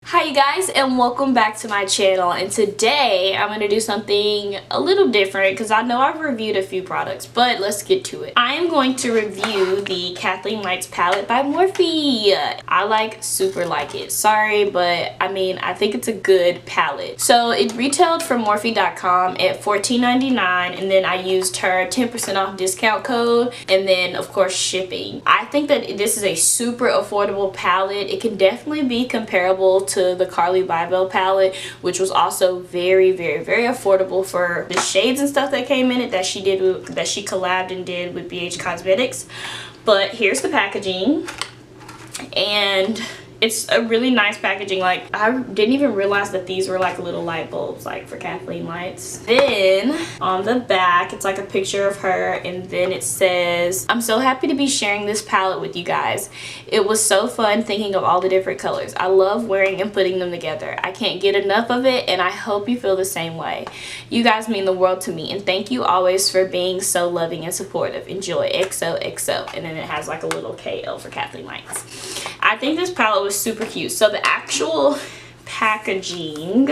Hi you guys, and welcome back to my channel. And today I'm going to do something a little different because I know I've reviewed a few products, but let's get to it. I am going to review the Kathleenlights palette by Morphe. I super like it. Sorry, but I mean, I think it's a good palette. So it retailed from Morphe.com at $14.99, and then I used her 10% off discount code, and then of course shipping. I think that this is a super affordable palette. It can definitely be comparable to the Carly Bybel palette, which was also very affordable for the shades and stuff that came in it that she collabed and did with BH Cosmetics. But here's the packaging, and it's a really nice packaging. Like, I didn't even realize that these were like little light bulbs, like for Kathleenlights. Then on the back, it's like a picture of her, and then it says, "I'm so happy to be sharing this palette with you guys. It was so fun thinking of all the different colors. I love wearing and putting them together. I can't get enough of it, and I hope you feel the same way. You guys mean the world to me, and thank you always for being so loving and supportive. Enjoy, XOXO." And then it has like a little KL for Kathleenlights. I think this palette was super cute. So the actual packaging,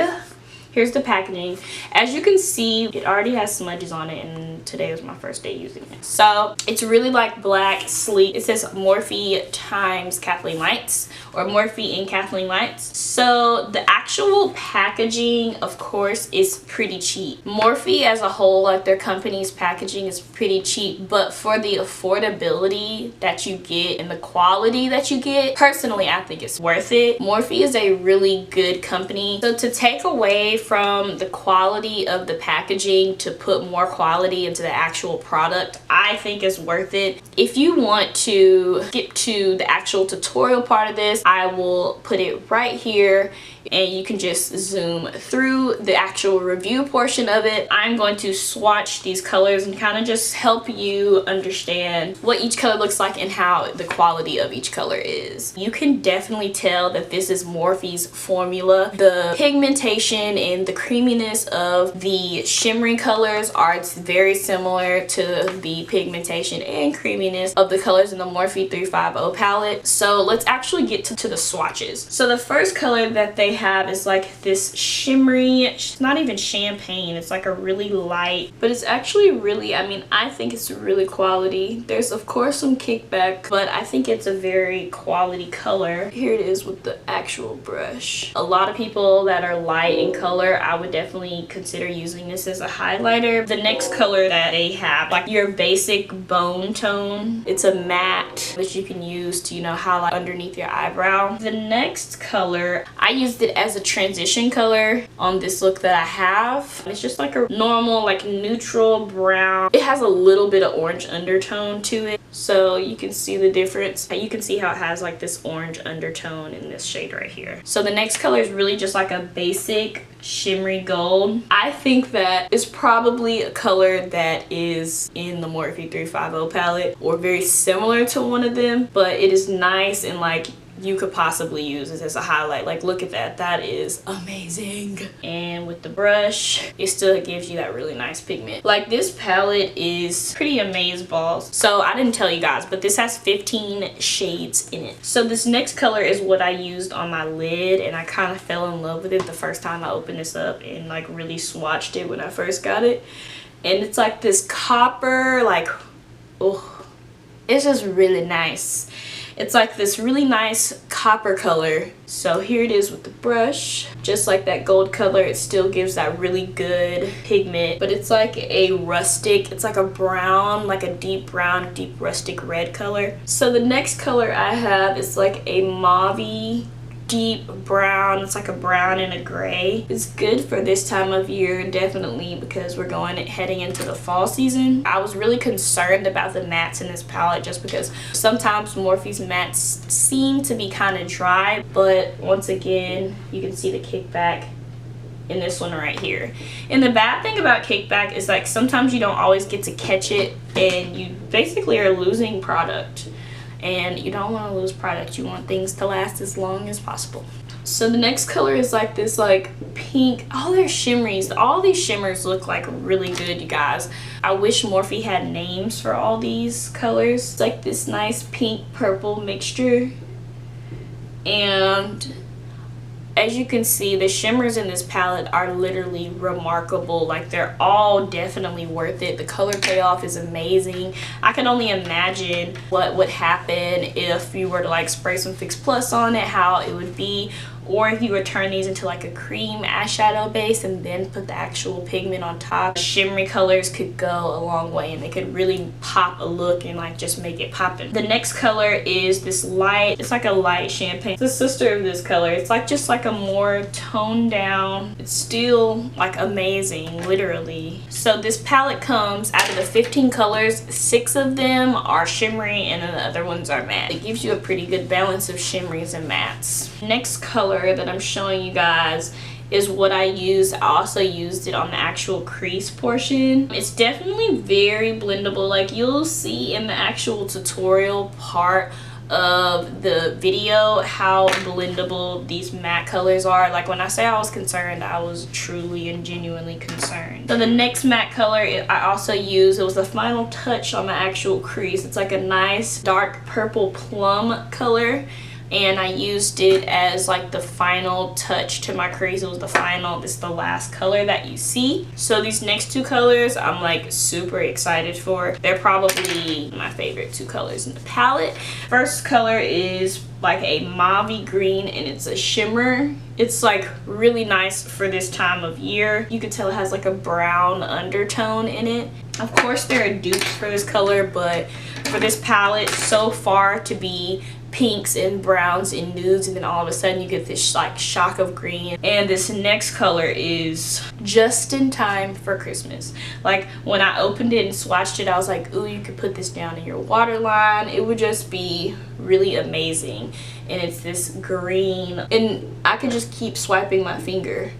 here's the packaging. As you can see, it already has smudges on it, and today was my first day using it. So it's really like black, sleek. It says Morphe times Kathleenlights, or Morphe in Kathleenlights. So the actual packaging, of course, is pretty cheap. Morphe as a whole, like their company's packaging is pretty cheap, but for the affordability that you get and the quality that you get, personally I think it's worth it. Morphe is a really good company. So to take away from the quality of the packaging to put more quality into the actual product, I think is worth it. If you want to skip to the actual tutorial part of this, I will put it right here, and you can just zoom through the actual review portion of it. I'm going to swatch these colors and kind of just help you understand what each color looks like and how the quality of each color is. You can definitely tell that this is Morphe's formula. The pigmentation and the creaminess of the shimmery colors are very similar to the pigmentation and creaminess of the colors in the Morphe 350 palette. So let's actually get to the swatches. So the first color that they have is like this shimmery, it's not even champagne, it's like a really light, but it's actually really, I mean, I think it's really quality. There's of course some kickback, but I think it's a very quality color. Here it is with the actual brush. A lot of people that are light in color, I would definitely consider using this as a highlighter. The next color that they have, like your basic bone tone, it's a matte that you can use to, you know, highlight underneath your eyebrow. The next color, I used it as a transition color on this look that I have. It's just like a normal, like neutral brown. It has a little bit of orange undertone to it, so you can see the difference. You can see how it has like this orange undertone in this shade right here. So the next color is really just like a basic shimmery gold. I think that is probably a color that is in the Morphe 350 palette or very similar to one of them, but it is nice, and like you could possibly use this as a highlight. Like, look at that, that is amazing. And with the brush, it still gives you that really nice pigment. Like, this palette is pretty amazeballs. So I didn't tell you guys, but this has 15 shades in it. So this next color is what I used on my lid, and I kind of fell in love with it the first time I opened this up and like really swatched it when I first got it. And it's like this copper, like, oh, it's just really nice. It's like this really nice copper color. So here it is with the brush. Just like that gold color, it still gives that really good pigment, but it's like a rustic, it's like a brown, like a deep brown, deep rustic red color. So the next color I have is like a mauve deep brown. It's like a brown and a gray. It's good for this time of year, definitely, because we're heading into the fall season. I was really concerned about the mattes in this palette just because sometimes Morphe's mattes seem to be kind of dry, but once again you can see the kickback in this one right here. And the bad thing about kickback is like sometimes you don't always get to catch it, and you basically are losing product. And you don't want to lose product. You want things to last as long as possible. So the next color is like this like pink. Oh, they're shimmeries. All these shimmers look like really good, you guys. I wish Morphe had names for all these colors. It's like this nice pink purple mixture. And As you can see, the shimmers in this palette are literally remarkable. Like, they're all definitely worth it. The color payoff is amazing. I can only imagine what would happen if you were to like spray some Fix Plus on it, how it would be. Or if you would turn these into like a cream eyeshadow base and then put the actual pigment on top. Shimmery colors could go a long way and they could really pop a look and like just make it poppin'. The next color is this light, it's like a light champagne. It's the sister of this color. It's like just like a more toned down, it's still like amazing, literally. So this palette comes out of the 15 colors, 6 of them are shimmery and then the other ones are matte. It gives you a pretty good balance of shimmeries and mattes. Next color that I'm showing you guys is what I used. I also used it on the actual crease portion. It's definitely very blendable. Like, you'll see in the actual tutorial part of the video how blendable these matte colors are. Like, when I say I was concerned, I was truly and genuinely concerned. So the next matte color I also used, it was the final touch on the actual crease. It's like a nice dark purple plum color, and I used it as like the final touch to my crease. It was the final, this is the last color that you see. So these next 2 colors I'm like super excited for. They're probably my favorite 2 colors in the palette. First color is like a mauve green and it's a shimmer. It's like really nice for this time of year. You can tell it has like a brown undertone in it. Of course there are dupes for this color, but for this palette so far to be pinks and browns and nudes, and then all of a sudden you get this like shock of green. And this next color is just in time for Christmas. Like, when I opened it and swatched it, I was like, ooh, you could put this down in your waterline. It would just be really amazing. And it's this green, and I could just keep swiping my finger,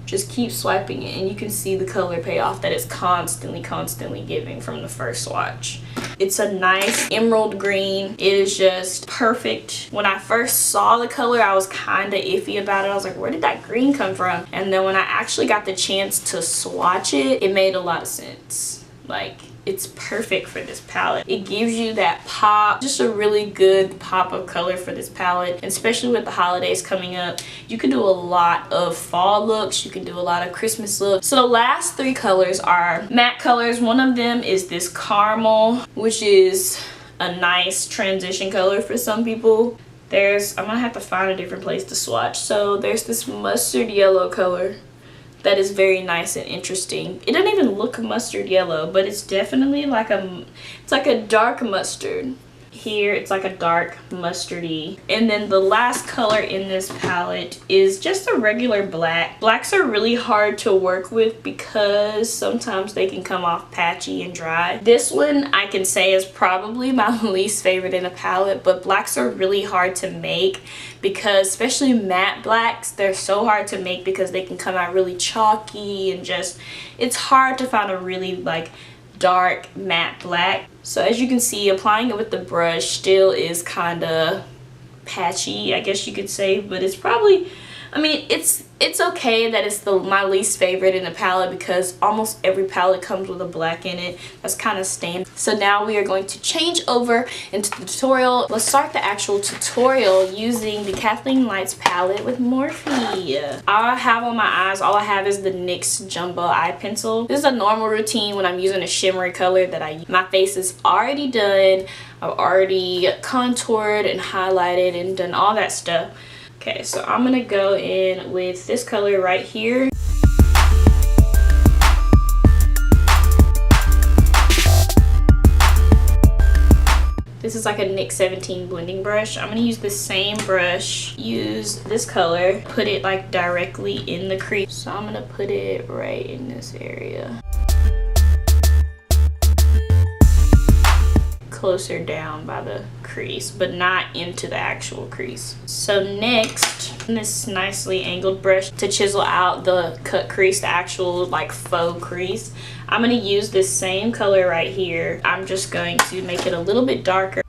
just keep swiping it, and you can see the color payoff that it's constantly giving from the first swatch. It's a nice emerald green. It is just perfect. When I first saw the color, I was kind of iffy about it. I was like, where did that green come from? And then when I actually got the chance to swatch it, it made a lot of sense. Like, it's perfect for this palette. It gives you that pop, just a really good pop of color for this palette, and especially with the holidays coming up. You can do a lot of fall looks, you can do a lot of Christmas looks. So the last 3 colors are matte colors. One of them is this caramel, which is a nice transition color for some people. I'm gonna have to find a different place to swatch. So there's this mustard yellow color that is very nice and interesting. It doesn't even look mustard yellow, but it's definitely like it's like a dark mustard. Here it's like a dark mustardy. And then the last color in this palette is just a regular black. Blacks are really hard to work with because sometimes they can come off patchy and dry. This one I can say is probably my least favorite in the palette, but blacks are really hard to make because, especially matte blacks, they're so hard to make because they can come out really chalky and just, it's hard to find a really like dark matte black. So as you can see, applying it with the brush still is kind of patchy, I guess you could say, but it's probably, I mean, it's okay that it's my least favorite in the palette because almost every palette comes with a black in it. That's kind of standard. So now we are going to change over into the tutorial. Let's start the actual tutorial using the Kathleenlights palette with Morphe. All I have on my eyes, all I have is the NYX Jumbo Eye Pencil. This is a normal routine when I'm using a shimmery color that I use. My face is already done. I've already contoured and highlighted and done all that stuff. Okay, so I'm gonna go in with this color right here. This is like a NYX 17 blending brush. I'm gonna use the same brush, use this color, put it like directly in the crease. So I'm gonna put it right in this area. Closer down by the crease, but not into the actual crease. So next, this nicely angled brush to chisel out the cut crease, the actual like faux crease. I'm going to use this same color right here. I'm just going to make it a little bit darker.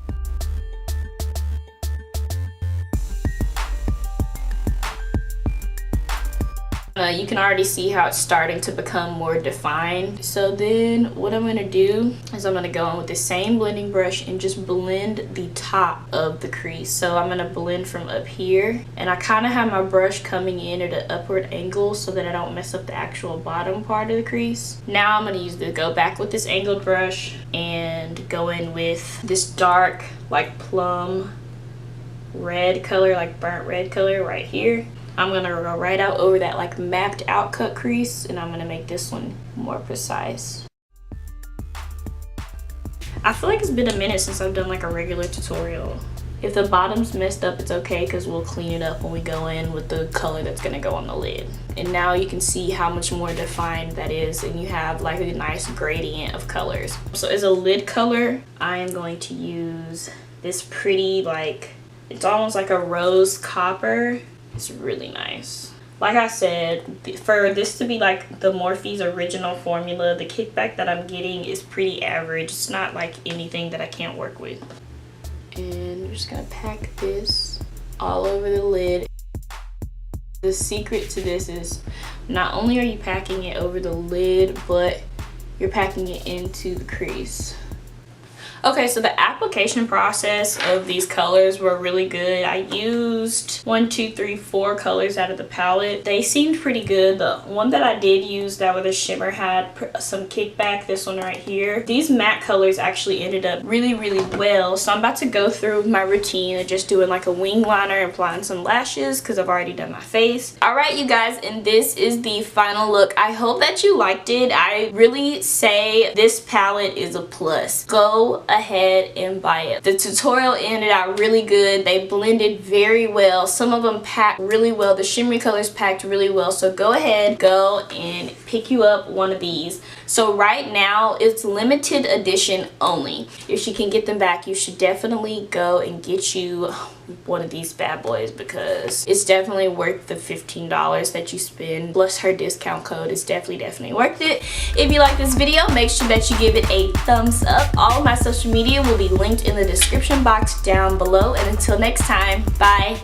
You can already see how it's starting to become more defined. So then what I'm going to do is I'm going to go in with the same blending brush and just blend the top of the crease. So I'm going to blend from up here, and I kind of have my brush coming in at an upward angle so that I don't mess up the actual bottom part of the crease. Now I'm going to go back with this angled brush and go in with this dark like plum red color, like burnt red color right here. I'm gonna go right out over that like mapped out cut crease, and I'm gonna make this one more precise. I feel like it's been a minute since I've done like a regular tutorial. If the bottom's messed up, it's okay because we'll clean it up when we go in with the color that's gonna go on the lid. And now you can see how much more defined that is, and you have like a nice gradient of colors. So as a lid color, I am going to use this pretty, like, it's almost like a rose copper. It's really nice. Like I said, for this to be like the Morphe's original formula, the kickback that I'm getting is pretty average. It's not like anything that I can't work with. And I'm just gonna pack this all over the lid. The secret to this is not only are you packing it over the lid, but you're packing it into the crease. Okay, so the application process of these colors were really good. I used 4 colors out of the palette. They seemed pretty good. The one that I did use that with a shimmer had some kickback, this one right here. These matte colors actually ended up really well. So I'm about to go through my routine of just doing like a wing liner and applying some lashes because I've already done my face. All right, you guys, and this is the final look. I hope that you liked it. I really say this palette is a plus. Go ahead and buy it. The tutorial ended out really good. They blended very well. Some of them packed really well. The shimmery colors packed really well. So go ahead, go and pick you up one of these. So right now it's limited edition only. If you can get them back, you should definitely go and get you one of these bad boys because it's definitely worth the $15 that you spend plus her discount code. Is definitely worth it. If you like this video, make sure that you give it a thumbs up. All of my social media will be linked in the description box down below, and until next time, bye.